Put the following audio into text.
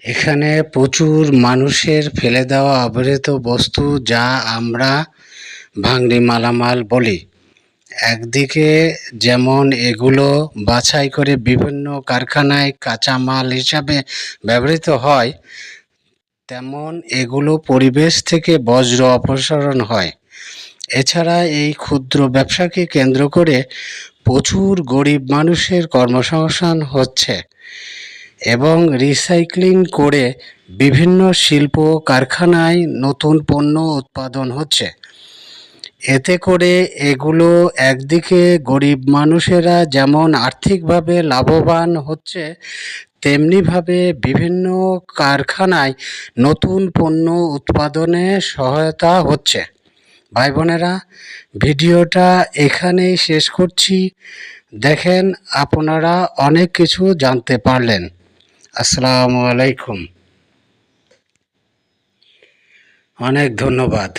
এখানে প্রচুর মানুষের ফেলে দেওয়া অব্যবহৃত বস্তু, যা আমরা ভাঙড়ি মালামাল বলি। একদিকে যেমন এগুলো বাছাই করে বিভিন্ন কারখানায় কাঁচামাল হিসাবে ব্যবহৃত হয়, তেমন এগুলো পরিবেশ থেকে বর্জ্য অপসারণ হয়। এছাড়া এই ক্ষুদ্র ব্যবসাকে কেন্দ্র করে প্রচুর গরিব মানুষের কর্মসংস্থান হচ্ছে এবং রিসাইক্লিং করে বিভিন্ন শিল্প কারখানায় নতুন পণ্য উৎপাদন হচ্ছে। এতে করে এগুলো একদিকে গরিব মানুষেরা যেমন আর্থিকভাবে লাভবান হচ্ছে, তেমনিভাবে বিভিন্ন কারখানায় নতুন পণ্য উৎপাদনে সহায়তা হচ্ছে। ভাই বোনেরা, ভিডিওটা এখানেই শেষ করছি। দেখেন, আপনারা অনেক কিছু জানতে পারলেন। আসসালামু আলাইকুম, অনেক ধন্যবাদ।